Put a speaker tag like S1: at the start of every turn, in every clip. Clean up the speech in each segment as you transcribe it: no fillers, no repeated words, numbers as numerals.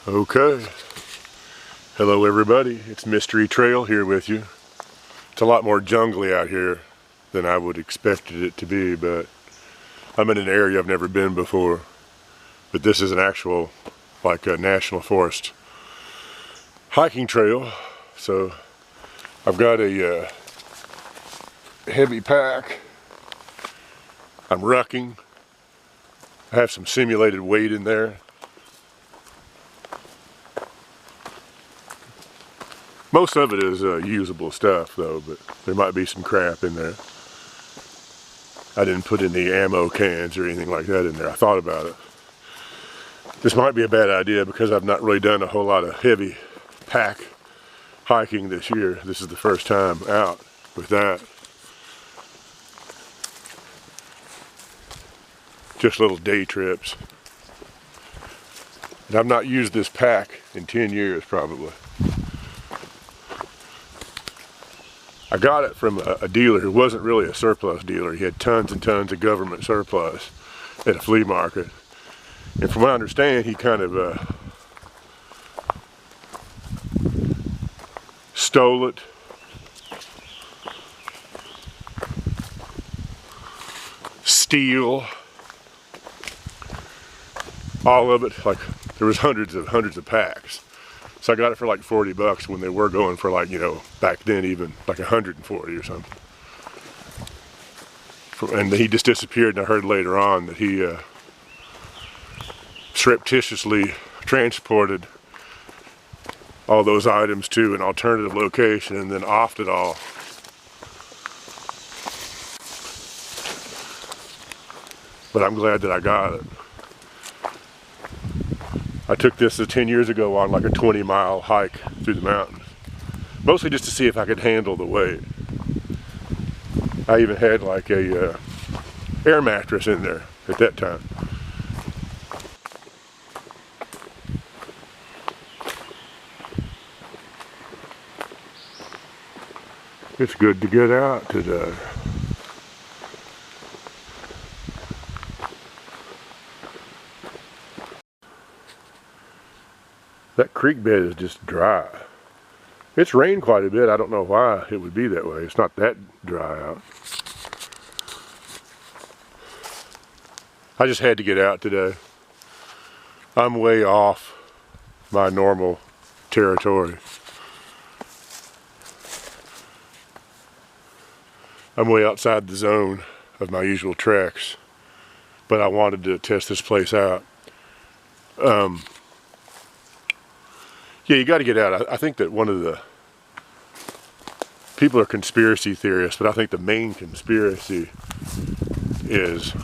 S1: Okay, hello everybody, it's Mystery Trail here with you. It's a lot more jungly out here than I would expected it to be, but I'm in an area I've never been before. But this is an actual, like a national forest hiking trail. So I've got a heavy pack. I'm rucking. I have some simulated weight in there. Most of it is usable stuff though, but there might be some crap in there. I didn't put any ammo cans or anything like that in there. I thought about it. This might be a bad idea because I've not really done a whole lot of heavy pack hiking this year. This is the first time out with that. Just little day trips. And I've not used this pack in 10 years probably. I got it from a dealer who wasn't really a surplus dealer. He had tons and tons of government surplus at a flea market. And from what I understand, he kind of stole it. Steal all of it. Like there was hundreds of packs. So I got it for like 40 bucks when they were going for like, you know, back then even like 140 or something. And he just disappeared, and I heard later on that he surreptitiously transported all those items to an alternative location and then offed it all. But I'm glad that I got it. I took this 10 years ago on like a 20-mile hike through the mountains. Mostly just to see if I could handle the weight. I even had like a air mattress in there at that time. It's good to get out today. That creek bed is just dry. It's rained quite a bit. I don't know why it would be that way. It's not that dry out. I just had to get out today. I'm way off my normal territory. I'm way outside the zone of my usual treks, but I wanted to test this place out. Yeah, you got to get out. I think that one of the people are conspiracy theorists, but I think the main conspiracy is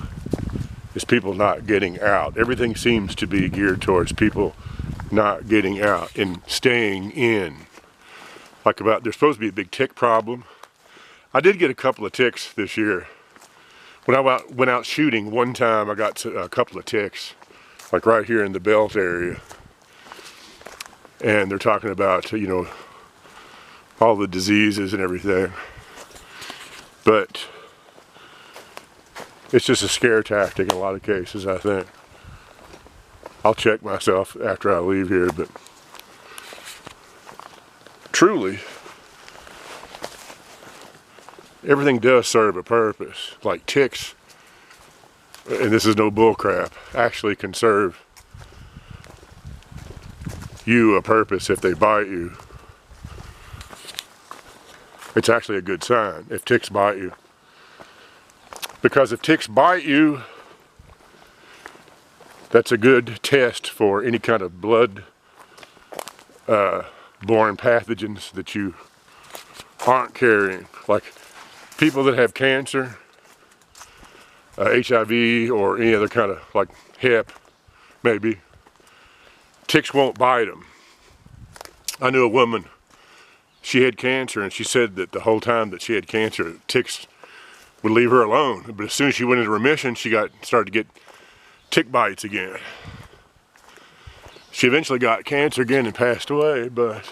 S1: people not getting out. Everything seems to be geared towards people not getting out and staying in. Like there's supposed to be a big tick problem. I did get a couple of ticks this year. When I went out shooting, one time I got a couple of ticks, like right here in the belt area. And they're talking about, you know, all the diseases and everything. But it's just a scare tactic in a lot of cases, I think. I'll check myself after I leave here, but truly, everything does serve a purpose. Like ticks, and this is no bull crap, actually can serve you a purpose if they bite you. It's actually a good sign if ticks bite you. Because if ticks bite you, that's a good test for any kind of blood borne pathogens that you aren't carrying. Like people that have cancer, HIV, or any other kind of like hep, maybe. Ticks won't bite them. I knew a woman, she had cancer, and she said that the whole time that she had cancer, ticks would leave her alone. But as soon as she went into remission, she started to get tick bites again. She eventually got cancer again and passed away, but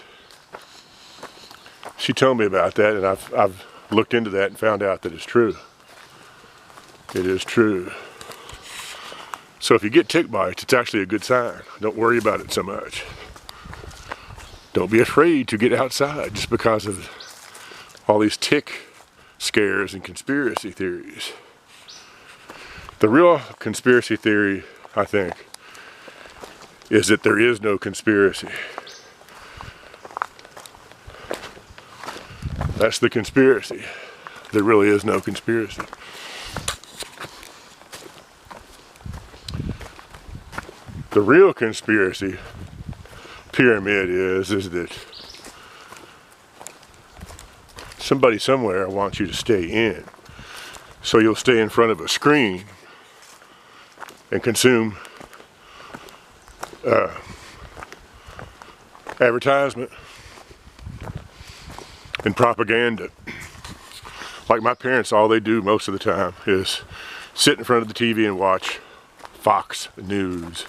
S1: she told me about that, and I've looked into that and found out that it's true. It is true. So if you get tick bites, it's actually a good sign. Don't worry about it so much. Don't be afraid to get outside just because of all these tick scares and conspiracy theories. The real conspiracy theory, I think, is that there is no conspiracy. That's the conspiracy. There really is no conspiracy. The real conspiracy pyramid is that somebody somewhere wants you to stay in. So you'll stay in front of a screen and consume advertisement and propaganda. Like my parents, all they do most of the time is sit in front of the TV and watch Fox News.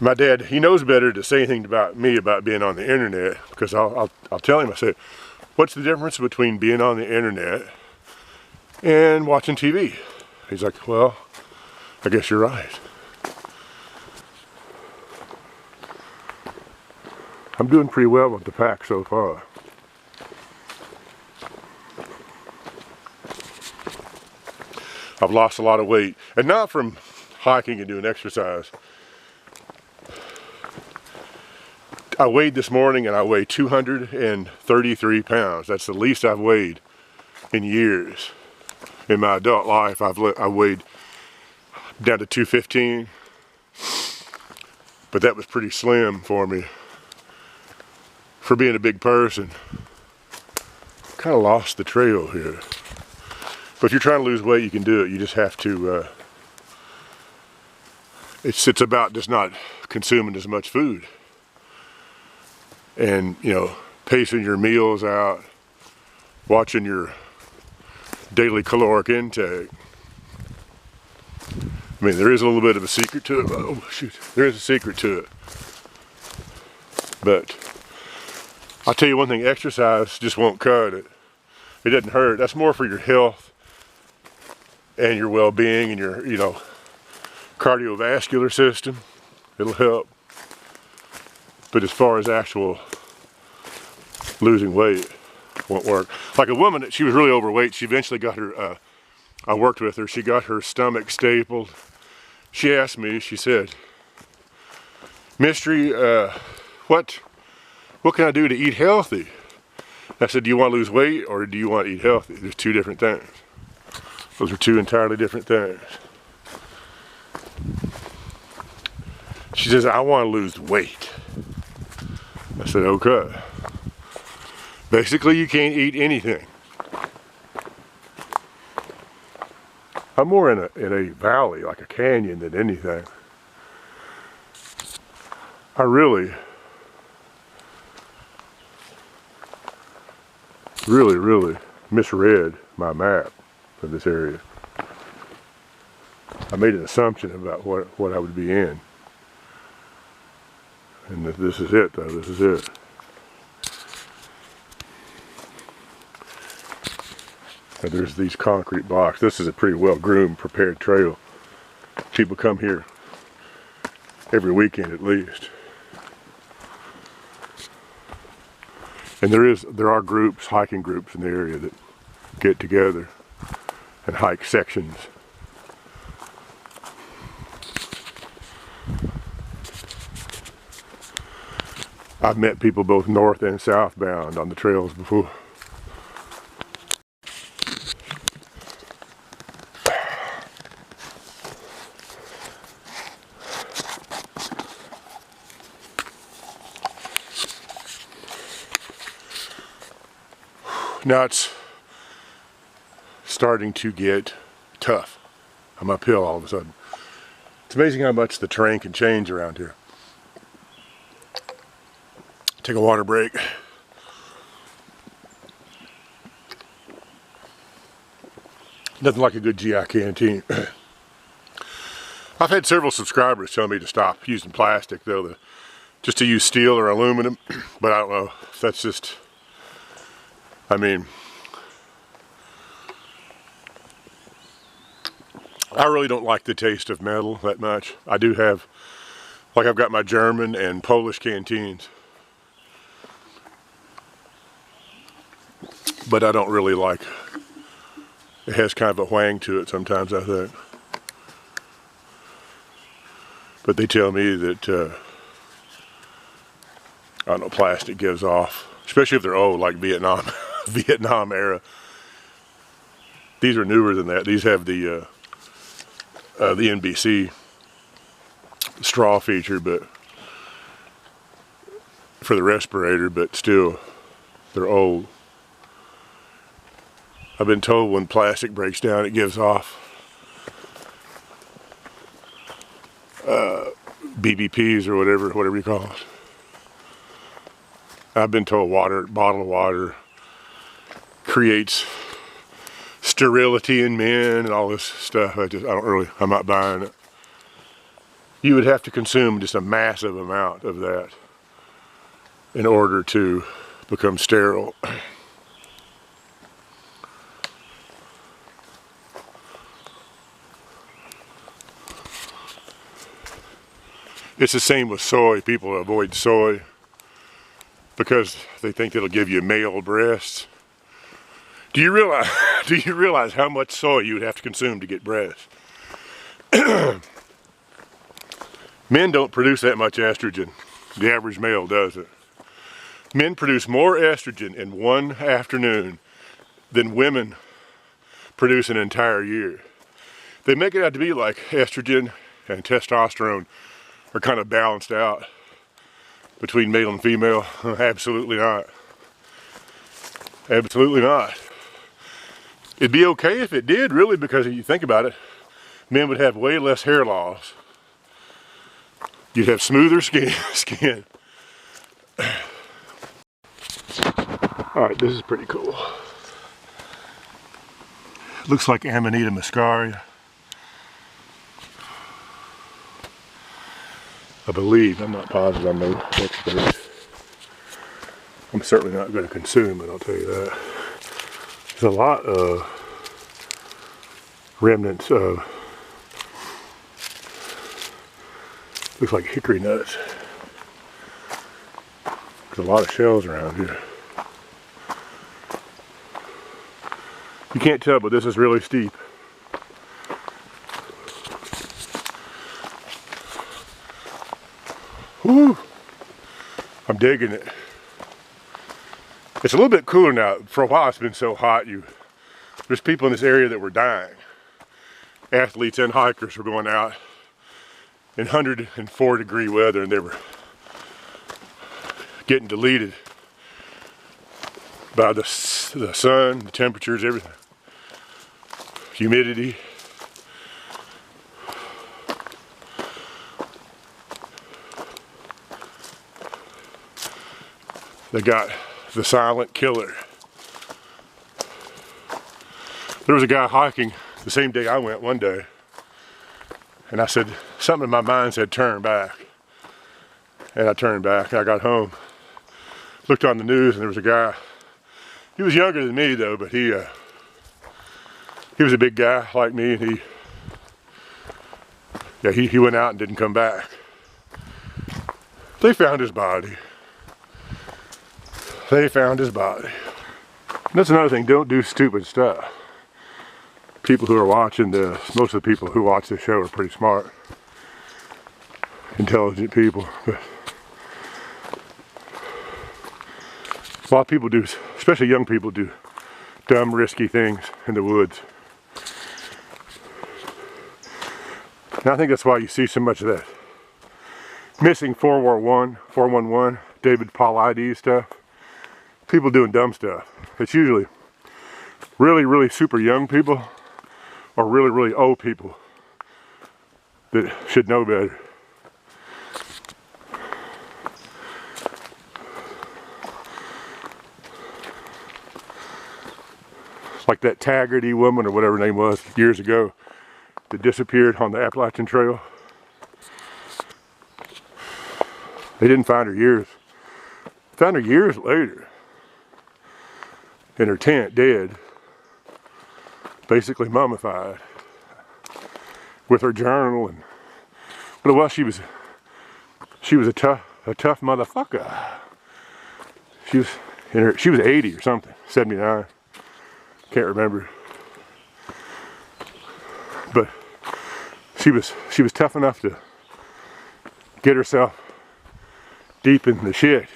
S1: My dad, he knows better to say anything about me about being on the internet, because I'll tell him, I say, what's the difference between being on the internet and watching TV? He's like, well, I guess you're right. I'm doing pretty well with the pack so far. I've lost a lot of weight, and not from hiking and doing exercise. I weighed this morning and I weighed 233 pounds. That's the least I've weighed in years. In my adult life, I weighed down to 215, but that was pretty slim for me. For being a big person, kind of lost the trail here. But if you're trying to lose weight, you can do it. You just have to, it's about just not consuming as much food. And, you know, pacing your meals out, watching your daily caloric intake. I mean, there is a little bit of a secret to it. Oh, shoot. There is a secret to it. But I'll tell you one thing, exercise just won't cut it. It doesn't hurt. That's more for your health and your well-being and your, you know, cardiovascular system. It'll help. But as far as actual losing weight, won't work. Like a woman, she was really overweight. She eventually got her, I worked with her, she got her stomach stapled. She asked me, she said, Mystery, what can I do to eat healthy? I said, do you want to lose weight or do you want to eat healthy? There's two different things. Those are two entirely different things. She says, I want to lose weight. I said, okay. Basically, you can't eat anything. I'm more in a valley, like a canyon, than anything. I really misread my map of this area. I made an assumption about what I would be in. And this is it, though. This is it. Now, there's these concrete blocks. This is a pretty well-groomed, prepared trail. People come here every weekend at least. And there are groups, hiking groups in the area that get together and hike sections. I've met people both north and southbound on the trails before. Now it's starting to get tough. I'm uphill all of a sudden. It's amazing how much the terrain can change around here. Take a water break. Nothing like a good GI canteen. I've had several subscribers tell me to stop using plastic, though, just to use steel or aluminum, but I don't know if that's just, I mean, I really don't like the taste of metal that much. I do have, like I've got my German and Polish canteens, but I don't really like, it has kind of a whang to it sometimes, I think. But they tell me that, I don't know, plastic gives off, especially if they're old, like Vietnam, Vietnam era. These are newer than that. These have the NBC straw feature, but for the respirator, but still, they're old. I've been told when plastic breaks down, it gives off BBPs or whatever you call it. I've been told bottled water creates sterility in men and all this stuff. I'm not buying it. You would have to consume just a massive amount of that in order to become sterile. It's the same with soy. People avoid soy because they think it'll give you male breasts. Do you realize how much soy you would have to consume to get breasts? Men don't produce that much estrogen. The average male doesn't. Men produce more estrogen in one afternoon than women produce an entire year. They make it out to be like estrogen and testosterone are kind of balanced out between male and female. Absolutely not. Absolutely not. It'd be okay if it did, really, because if you think about it, men would have way less hair loss. You'd have smoother skin. Alright, this is pretty cool. Looks like Amanita muscaria. I believe, I'm not positive, I'm no expert. I'm certainly not going to consume it, I'll tell you that. There's a lot of remnants of, looks like hickory nuts. There's a lot of shells around here. You can't tell, but this is really steep. Woo! I'm digging it. It's a little bit cooler now. For a while it's been so hot. There's people in this area that were dying. Athletes and hikers were going out in 104-degree weather and they were getting deleted by the sun, the temperatures, everything. Humidity. They got the silent killer. There was a guy hiking the same day I went one day, and I said, something in my mind said turn back. And I turned back and I got home. Looked on the news and there was a guy. He was younger than me though, but he was a big guy like me, and he went out and didn't come back. They found his body. They found his body. And that's another thing, don't do stupid stuff. People who are watching this, most of the people who watch this show are pretty smart, intelligent people. But a lot of people do, especially young people, do dumb, risky things in the woods. And I think that's why you see so much of that missing 411, David Paulides stuff. People doing dumb stuff. It's usually really, really super young people or really, really old people that should know better. Like that Taggarty woman or whatever her name was years ago that disappeared on the Appalachian Trail. They didn't find her years. Found her years later in her tent, dead, basically mummified. with her journal, and but it was she was a tough motherfucker. She was 80 or something, 79. Can't remember. But she was tough enough to get herself deep in the shit.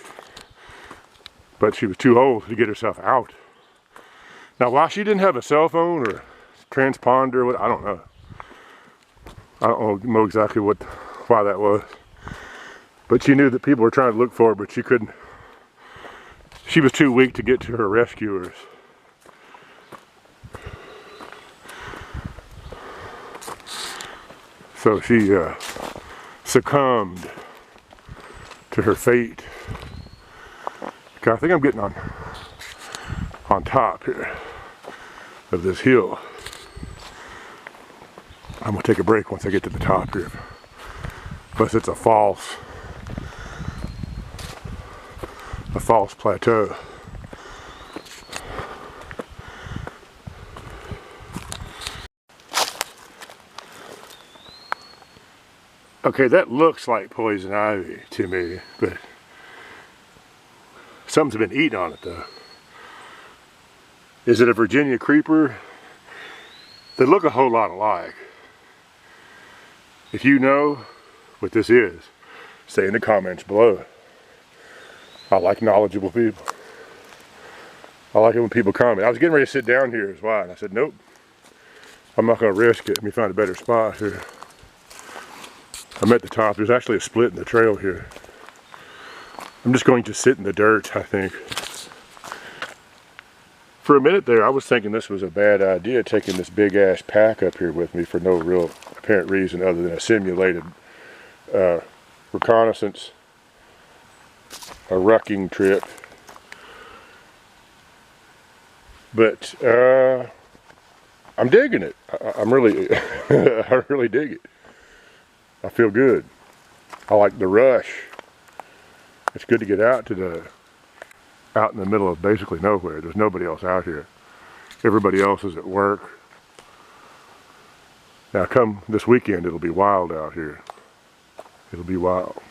S1: But she was too old to get herself out. Now, why she didn't have a cell phone or transponder, or what, I don't know. I don't know exactly why that was. But she knew that people were trying to look for her, but she couldn't. She was too weak to get to her rescuers. So she succumbed to her fate. Okay, I think I'm getting on top here of this hill. I'm gonna take a break once I get to the top here. Plus it's a false plateau. Okay, that looks like poison ivy to me, but something's been eating on it though. Is it a Virginia creeper? They look a whole lot alike. If you know what this is, say in the comments below. I like knowledgeable people. I like it when people comment. I was getting ready to sit down here as well, and I said, nope, I'm not going to risk it. Let me find a better spot here. I'm at the top. There's actually a split in the trail here. I'm just going to sit in the dirt, I think. For a minute there, I was thinking this was a bad idea, taking this big ass pack up here with me for no real apparent reason other than a simulated reconnaissance, a rucking trip. But I'm digging it. I'm really, I really dig it. I feel good. I like the rush. It's good to get out out in the middle of basically nowhere. There's nobody else out here. Everybody else is at work. Now come this weekend, it'll be wild out here. It'll be wild.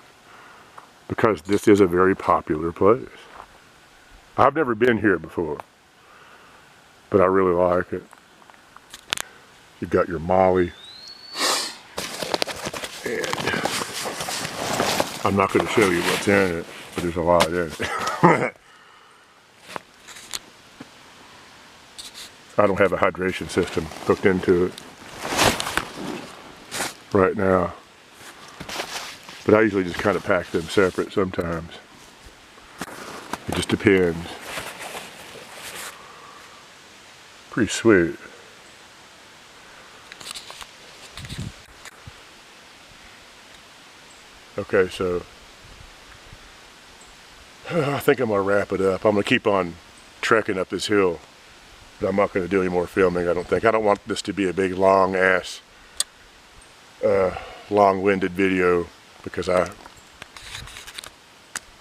S1: Because this is a very popular place. I've never been here before, but I really like it. You've got your molly. And I'm not going to show you what's in it, but there's a lot in it. I don't have a hydration system hooked into it right now. But I usually just kind of pack them separate sometimes. It just depends. Pretty sweet. Okay, so I think I'm going to wrap it up. I'm going to keep on trekking up this hill. But I'm not going to do any more filming, I don't think. I don't want this to be a big, long-ass, long-winded video, because I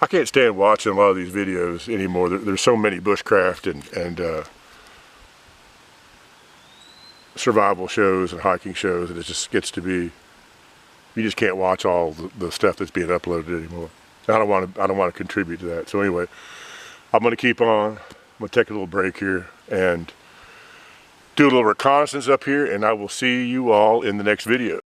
S1: can't stand watching a lot of these videos anymore. There's so many bushcraft and survival shows and hiking shows, and it just gets to be, you just can't watch all the stuff that's being uploaded anymore. I don't want to contribute to that. So anyway, I'm going to keep on. I'm going to take a little break here and do a little reconnaissance up here, and I will see you all in the next video.